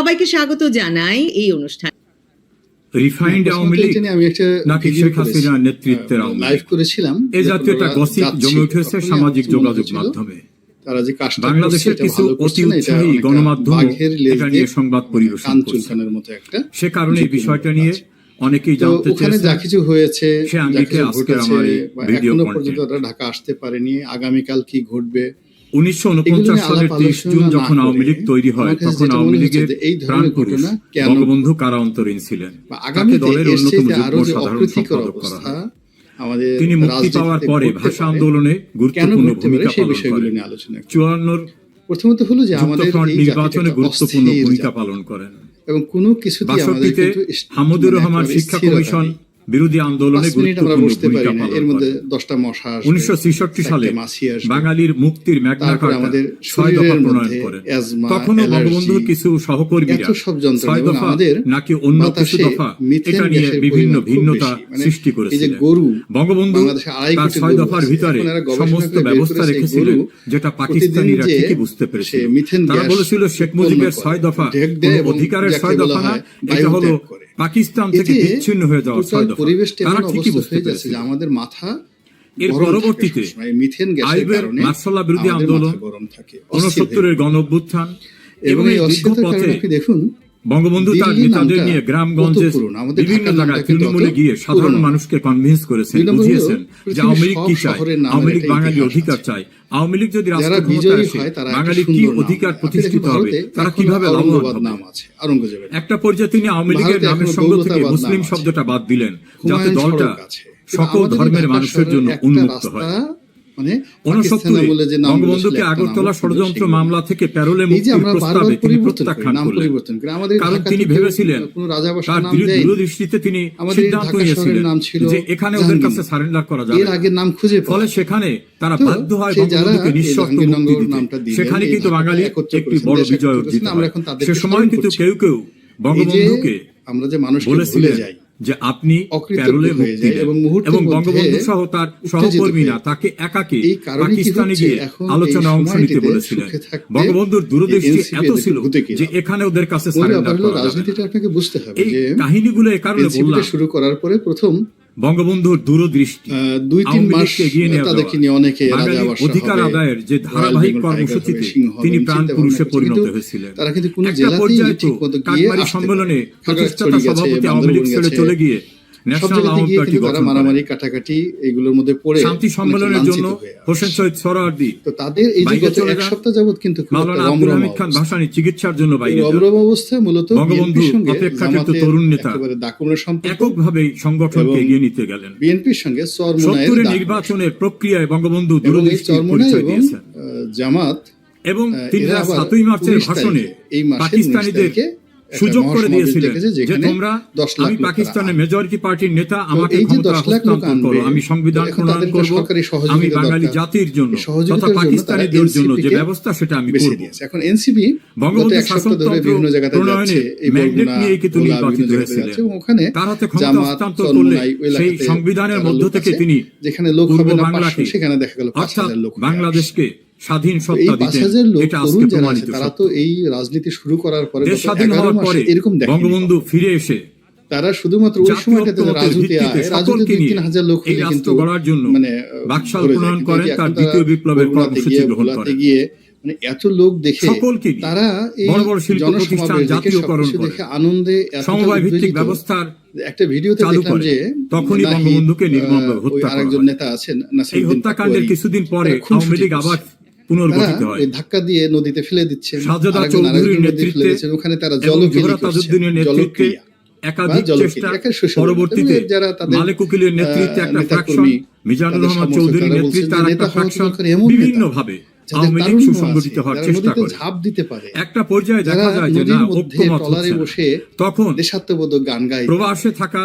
সবাইকে স্বাগত জানাই এই অনুষ্ঠান। রিফাইন্ড আওয়ামী লীগ নাকি শেখ হাসিনার নেতৃত্বের আওয়ামী লীগ করেছিলাম, এই জাতীয় একটা গসিপ জমে উঠেছে সামাজিক যোগাযোগ মাধ্যমে। বাংলাদেশের কিছু অতি উৎসাহী গণমাধ্যম এটা নিয়ে সংবাদ পরিবেশন করছে। সে কারণে এই বিষয়টা নিয়ে অনেকেই জানতে চেয়েছে। যা কিছু হয়েছে সে আঙ্গিকে আজকে আমার ভিডিও পর্যন্ত ঢাকা আসতে পারেনি, আগামীকাল কি ঘটবে। 1949 সালের 30 জুন যখন আওয়ামী লীগ তৈরি হয়, তখন আওয়ামী লীগের প্রাণ পুরুষ বঙ্গবন্ধু কারান্তরীণ ছিলেন। তাকে দলের অন্যতম যুগ্ম সাধারণ সম্পাদক করা হয়। তিনি মুক্তি পাওয়ার পরে ভাষা আন্দোলনে গুরুত্বপূর্ণ ভূমিকা পালন করেন। 54 প্রথমত হলো যে আমাদের নির্বাচনে গুরুত্বপূর্ণ ভূমিকা পালন করেন এবং কোনো কিছুতেই আমাদের কিন্তু হামিদুর রহমান শিক্ষা কমিশন বিরোধী আন্দোলনে গুরুত্বপূর্ণ ভূমিকা পালন করেন। এর মধ্যে 10টা মশা আসবে। 1966 সালে বাঙালির মুক্তির ম্যাগনা কার্টা 6 দফা প্রণয়ন করেন। তখনও বঙ্গবন্ধুর কিছু সহকর্মীরা 6 দফা নাকি অন্য কিছু দফা এটা নিয়ে বিভিন্ন ভিন্নতা সৃষ্টি করেছিলেন। বঙ্গবন্ধু তার 6 দফার ভিতরে সমস্ত ব্যবস্থা রেখেছিলেন, যেটা পাকিস্তানিরা ঠিকই বুঝতে পেরেছিল। তারা বলেছিল শেখ মুজিবের 6 দফা অধিকারের 6 দফা না, এটা হলো পাকিস্তান থেকে বিচ্ছিন্ন হয়ে যাওয়া 6 দফা। তারা ঠিকই বুঝতে পেরেছে যে আমাদের মাথা। এর পরবর্তীতে আইবের মার্শাল্লাহ বিরোধী আন্দোলন, 69-এর গণঅভ্যুত্থান এবং এই দীর্ঘ পথে দেখুন বঙ্গবন্ধু তার নেতাদের নিয়ে গ্রামগঞ্জে বিভিন্ন জায়গায় তৃণমূলে গিয়ে সাধারণ মানুষকে কনভিন্স করেছেন, বুঝিয়েছেন যে আওয়ামী লীগ কি চায়। আওয়ামী লীগ বাঙালি অধিকার চায়। আওয়ামী লীগ যদি রাষ্ট্র ক্ষমতায় আসে, বাঙালি কি অধিকার প্রতিষ্ঠিত হবে, তারা কিভাবে লাভবান হবে। একটা পর্যায়ে তিনি আওয়ামী লীগের নামের সঙ্গে থেকে মুসলিম শব্দটা বাদ দিলেন, যাতে দলটা সকল ধর্মের মানুষের জন্য উন্মুক্ত হয়। 69 বঙ্গবন্ধুকে আগরতলা ষড়যন্ত্র মামলা থেকে প্যারোলে মুক্তির প্রস্তাবে তিনি প্রত্যাখ্যান করলেন, কারণ তিনি ভেবেছিলেন, তার দূরদৃষ্টিতে তিনি সিদ্ধান্ত নিয়েছিলেন যে এখানে ওদের কাছে সারেন্ডার করা যাবে। ফলে সেখানে তারা বাধ্য হয় বঙ্গবন্ধুকে নিঃশর্ত মুক্তি দিতে। সেখানে কিন্তু বাঙালি একটি বড় বিজয় অর্জিত হয়। সে সময় কিন্তু কেউ কেউ বঙ্গবন্ধুকে আমরা যে মানুষ বলেছিলেন যে আপনি প্যারোলে মুক্তি এবং বঙ্গবন্ধু সহ তার সহকর্মীরা তাকে একাকী পাকিস্তানে গিয়ে আলোচনায় অংশ নিতে বলেছিলেন। বঙ্গবন্ধুর দূরদৃষ্টি এত ছিল যে এখানে ওদের কাছে সারেন্ডার করা যাবে। রাজনীতিটা আপনাকে বুঝতে হবে। এই কাহিনীগুলো এই কারণে বললাম, শুরু করার পরে প্রথম বঙ্গবন্ধুর দূরদৃষ্টি, 2-3 মাস তাদেরকে নিয়ে অনেকে অধিকার আদায়ের যে ধারাবাহিক কর্মসূচিতে তিনি প্রাণ পুরুষে পরিণত হয়েছিলেন। তারা কিন্তু কোনো পর্যায়ে তো কাকমারি সম্মেলনে প্রতিষ্ঠাতা সভাপতি আওয়ামী লীগ ছেড়ে চলে গিয়ে ন্যাশনাল আওয়ামী পার্টি গঠন করেন। মারামারি কাটাকাটি এগুলোর মধ্যে পড়ে শান্তি সম্মেলনের জন্য হোসেন শহীদ সোহরাওয়ার্দী তো তাদের এই যে গত এক সপ্তাহ যাবত কিন্তু মাওলানা আব্দুল হামিদ খান ভাসানী চিকিৎসার জন্য বাইরে যান। অবরম অবস্থায় মূলত বঙ্গবন্ধু অপেক্ষাকৃত তরুণ নেতা এককভাবে সংগঠনকে এগিয়ে নিতে গেলেন। বিএনপির সঙ্গে 70 নির্বাচনের প্রক্রিয়ায় বঙ্গবন্ধু দূরদৃষ্টির পরিচয় দিয়েছেন জামাত এবং তিনি 7ই মার্চের ভাষণে পাকিস্তানিদের সুযোগ করে দিয়েছিলেন যে তোমরা, আমি পাকিস্তানের মেজরিটি পার্টির নেতা, আমাকে ক্ষমতা হস্তান্তর করো, আমি সংবিধান প্রণয়ন করব, আমি বাঙালি জাতির জন্য তথা পাকিস্তানিদের জন্য যে ব্যবস্থা সেটা আমি করব। এখন এনসিপি বঙ্গবন্ধু শাসনতন্ত্র প্রণয়নে ম্যান্ডেট নিয়ে কিন্তু নির্বাচিত হয়েছিলেন। তার হাতে ক্ষমতা হস্তান্তর করলে সেই সংবিধানের মধ্য থেকে তিনি যেখানে লোক হবে না বাংলাকে, সেখানে দেখা গেল অর্থাৎ বাংলাদেশকে স্বাধীন সত্তা দিতেন। এটা আজকে প্রমাণিত। তারা তো এই রাজনীতি শুরু করার পরে, দেশ স্বাধীন হওয়ার পরে বঙ্গবন্ধু ফিরে এসে তারা শুধুমাত্র ওই সময়টাতে রাজনীতি 3,000 লোক এই রাষ্ট্র গড়ার জন্য বাকশাল প্রণয়ন করেন, তার দ্বিতীয় বিপ্লবের কর্মসূচি গ্রহণ করেন। এত লোক দেখে তারা বড় বড় শিল্প প্রতিষ্ঠান জাতীয়করণ করে, আনন্দে সমবায় ভিত্তিক ব্যবস্থার একটা ভিডিওতে দেখলাম যে তখনই বঙ্গবন্ধুকে নির্মমভাবে হত্যা করা আরেকজন নেতা আছেন, এই হত্যাকাণ্ডের কিছুদিন পরে আওয়ামী লীগ আবার পুনর্গঠিত হয়। ধাক্কা দিয়ে নদীতে ফেলে দিচ্ছেন। সাজেদা চৌধুরীর নেতৃত্বে, ওখানে তারা তাজউদ্দিনের নেতৃত্বে একাধিক চেষ্টা, পরবর্তীতে মালেক উকিলের নেতৃত্বে একটা ফ্র্যাকশন, মিজানুর রহমান চৌধুরীর নেতৃত্বে আরেকটা ফ্র্যাকশন, বিভিন্ন ভাবে আওয়ামী লীগ সুসংগঠিত হওয়ার চেষ্টা করে। একটা পর্যায়ে দেখা যায় যে না, ঐক্যমত হচ্ছে না। তখন দেশাত্মবোধক গান গায় প্রবাসে থাকা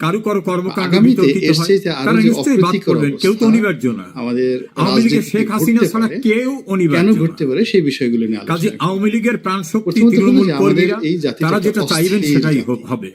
কারো কারো কর্মকাণ্ড আগামীতে বিতর্কিত এর হয়, চাইতে আরো তারা যে নিশ্চয়ই বাদ অপ্রীতিকর করবেন, কেউ তো অবস্থা অনিবার্য না। আমাদের আওয়ামী লীগের রাজনীতিতে শেখ হাসিনা ঘটতে ছাড়া পারে, কেউ কেন অনিবার্য না। ঘটতে পারে সেই বিষয়গুলো নিয়ে কাজে আলোচনা করি। আওয়ামী লীগের প্রাণ শক্তি প্রথমত হলো তৃণমূল যে আমাদের কর্মীরা, এই জাতিটা তারা যেটা একটা চাইবেন অস্থির সেটাই জাতি। হবে।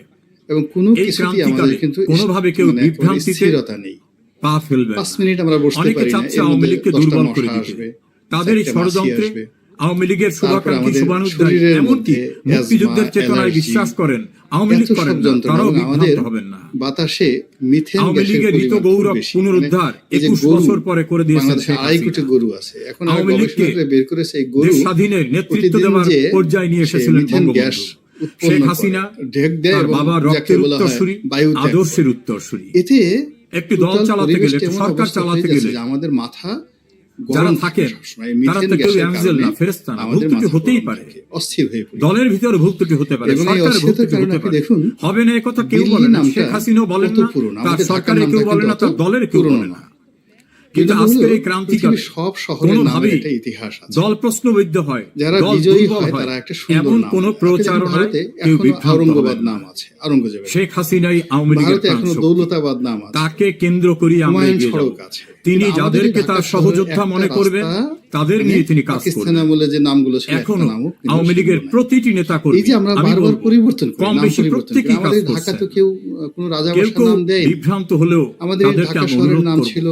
এবং কোনো এই কিছুতেই আমাদের ক্রান্তিকালে কিন্তু কোনোভাবে কেউ মানে কোনো বিভ্রান্তিতে স্থিরতা নেই। পা ফেলবেন 5 মিনিট আমরা বসতে অনেকে পারি না, চাচ্ছে এর আওয়ামী মধ্যে লীগকে 10টা দুর্বল করে মশা দিতে। আসবে, তাদের এই 4টে মাছি ষড়যন্ত্রে আসবে। আওয়ামী লীগের তারপরে শুভাকাঙ্ক্ষী আমাদের শুভানুধ্যায়ী শরীরের এমনকি মধ্যে মুক্তিযুদ্ধের অ্যাজমা, চেতনায় অ্যালার্জি, বিশ্বাস করেন, আওয়ামী লীগ এত করেন সব না, যন্ত্রণা তারাও এবং আমাদের বিভ্রান্ত হবেন না। বাতাসে মিথেন আওয়ামী গ্যাসের লীগের ঋত পরিমাণ খুব গৌরব বেশি। পুনরুদ্ধার মানে এই যে 21 গরু, বছর পরে করে দিয়েছেন বাংলাদেশে শেখ 2.5 কোটি হাসিনা। গরু আছে। এখন আর আওয়ামী লীগকে গবেষণা করে বের করেছে এই দেশ গরু স্বাধীনের নেতৃত্ব প্রতিদিন দেওয়ার যে পর্যায়ে নিয়ে সে এসেছিলেন মিথেন গ্যাস বঙ্গবন্ধু। উৎপন্ন শেখ করে, হাসিনা ঢেক দেয় তার এবং বাবার যাকে রক্তের বলা হয় উত্তরসূরি, বায়ু ত্যাগ আদর্শের করে। উত্তরসূরি। এতে একটি দল টোটাল চালাতে গেলে, পরিবেশটা একটি এমন সরকার অবস্থা চালাতে হয়ে যাচ্ছে গেলে যে আমাদের মাথা যারা গরম থাকেন সবসময় তারা মিথেন তো কেউ গ্যাসের অ্যাঞ্জেল কারণে না, ফেরেশতা না, আমাদের ভুল ত্রুটি মাথা হতেই গরম পারে। থাকে, অস্থির হয়ে পড়ি। দলের ভিতরে ভুল ত্রুটি হতে পারে, এবং এই সরকারের ভুল অস্থিরতার ত্রুটি কারণে হতে আপনি পারে। দেখুন, হবে না, কথা কেউ দিল্লি বলে না, নামটা শেখ হাসিনাও বলেন কত না, পুরনো, তার আমাদের ঢাকা সরকারে নামটা কেউ বলে কিন্তু না, তার অত দলের কেউ পুরনো বলে না। না। কিন্তু কিন্তু আজকের হলো এই ক্রান্তিকালে পৃথিবীর সব শহরের নামের কোনোভাবেই একটা ইতিহাস আছে। দল প্রশ্নবিদ্ধ হয়, যারা দল বিজয়ী দুর্বল হয় হয়, তারা একটা সুন্দর এমন নাম কোন দেয়। আপনি দেখুন প্রচারণায় ভারতে কেউ এখনো বিভ্রান্ত আওরঙ্গাবাদ হবেন না। নাম আছে, আওরঙ্গজেবের। শেখ হাসিনাই আওয়ামী লীগের ভারতে এখনো প্রাণশক্তি। দৌলতাবাদ নাম আছে, তাকে কেন্দ্র করে আমরা হুমায়ুন এগিয়ে যাব। সড়ক আছে। তিনি কিন্তু আমাদের যাদেরকে এই তার ঢাকা শহরে সহযোদ্ধা একটা মনে করবেন রাস্তা, তাদের মানে নিয়ে তিনি কাজ পাকিস্তান করবেন। আমলে যে নামগুলো ছিল একটা এখনো নামও কিন্তু আওয়ামী লীগের সেগুলো নাই। প্রতিটি নেতা কর্মী, এই যে আমরা আমি বারবার বলবো, পরিবর্তন করি, কম নাম বেশি পরিবর্তন করি। প্রত্যেকেই কাজ আমাদের ঢাকা করছেন। তো কেউ কোনো রাজা কেউ বাদশার কেউ নাম দেয়। বিভ্রান্ত হলেও আমাদের এই তাদেরকে ঢাকা আমি শহরের অনুরোধ নাম করব, ছিল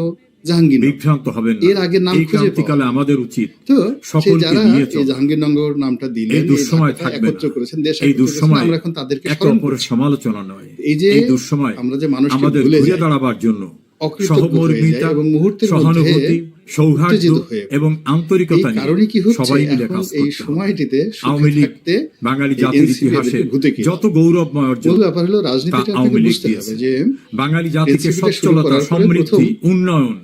জাহাঙ্গীরনগর। বিভ্রান্ত হবেন না। এর আগের নাম এই খুঁজে পাওয়া ক্রান্তিকালে যায়। আমাদের উচিত তো সে সকলকে যারা নিয়ে এই চলা। জাহাঙ্গীরনগর নামটা দিলেন, এই দুঃসময় ঢাকাটা থাকবে একত্র না। করেছেন, দেশ এই একত্র করেছেন, দুঃসময় আমরা এখন তাদেরকে একে স্মরণ অপরের করছি। সমালোচনা নয়। এই যে এই দুঃসময় আমরা যে মানুষকে আমাদের ভুলে ঘুরে যাই, দাঁড়াবার জন্য অকৃতজ্ঞ হয়ে সহমর্মিতা, যায় এবং মুহূর্তের সহানুভূতি, মধ্যে সৌহার্দ্য উত্তেজিত হয়ে পড়ি। এবং এই আন্তরিকতা কারণে নিয়ে কি হচ্ছে, সবাই মিলে এখন কাজ এই করতে হবে। সময়টিতে আওয়ামী সুখে লীগ থাকতে বাঙালি এই জাতির NCP ইতিহাসে এদেরকে ভূতে কি যত গৌরবময় অর্জন মূল ব্যাপার হলো তা রাজনীতিটা আপনাকে আওয়ামী লীগ বুঝতে দিয়েছে। হবে যে বাঙালি জাতিকে NCP টা শুরু সচ্ছলতা, করার পরে সমৃদ্ধি, প্রথম উন্নয়ন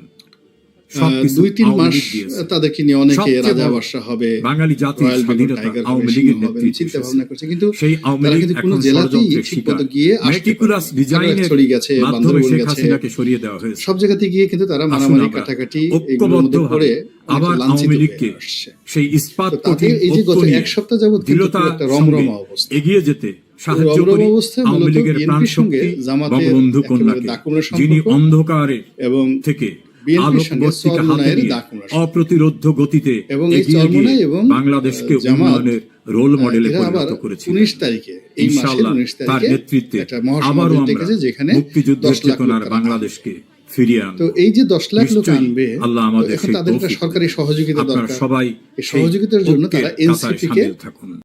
সবকিছু 2-3 আওয়ামী মাস লীগ দিয়েছে। তাদেরকে নিয়ে অনেকে সবচেয়ে রাজা বড় বাদশা হবে, বাঙালি জাতির রয়্যাল বেঙ্গল স্বাধীনতা টাইগার আওয়ামী হবে, লীগের সিংহ হবে, নেতৃত্বে চিন্তা এসেছে। ভাবনা করছে, কিন্তু সেই আওয়ামী তারা লীগ কিন্তু এখন কোনো জেলাতেই ষড়যন্ত্রের ঠিক শিকার। মতো গিয়ে আসতে মেটিকুলাস পারেনি। ডিজাইনের ছড়ি গেছে, মাধ্যমে বান্দরবন শেখ গেছে, হাসিনাকে সরিয়ে দেওয়া হয়েছে। সব জায়গাতে গিয়ে কিন্তু তারা আসুন মারামারি আমরা কাটাকাটি এগুলোর মধ্যে ঐক্যবদ্ধভাবে পড়ে আবার লাঞ্ছিত আওয়ামী হয়ে লীগকে আসছে। সেই ইস্পাত তো কঠিন তাদের এই যে গত ঐক্য নিয়ে এক সপ্তাহ যাবৎ কিন্তু দৃঢ়তার একটা সঙ্গে রমরমা অবস্থা। এগিয়ে যেতে সাহায্য রমরমা করি অবস্থায় আওয়ামী মূলত লীগের বিএনপির সঙ্গে প্রাণশক্তি জামাতের বঙ্গবন্ধু একেবারে কন্যাকে, দাকুনের যিনি সম্পর্ক অন্ধকারে এবং থেকে বিএনপির সঙ্গে আলোকবর্তিকা হাতে চরমোনাইয়ের নিয়ে দাকুনের সম্পর্ক। অপ্রতিরোধ গতিতে এবং এই এগিয়ে গিয়ে চরমোনাই এবং বাংলাদেশকে জামাত উন্নয়নের রোল মডেলে এরা আবার পরিণত করেছিল। 19 তারিখে, এই মাসের ইনশাআল্লাহ 19 তার তারিখে নেতৃত্বে একটা আবারও মহাসমাবেশ আমরা ডেকেছে, যেখানে মুক্তিযুদ্ধের 10 লাখ লোক চেতনার তারা বাংলাদেশকে ফিরিয়ে আনবো। তো এই যে 10 লাখ লোক নিশ্চয়ই আনবে, আল্লাহ তো আমাদের এখন সেই তাদের একটা তৌফিক সরকারি দিন। সহযোগিতা আপনারা দরকার। সবাই এই সহযোগিতার জন্য ঐক্যের তারা কাতারে NCP কে শামিল থাকুন।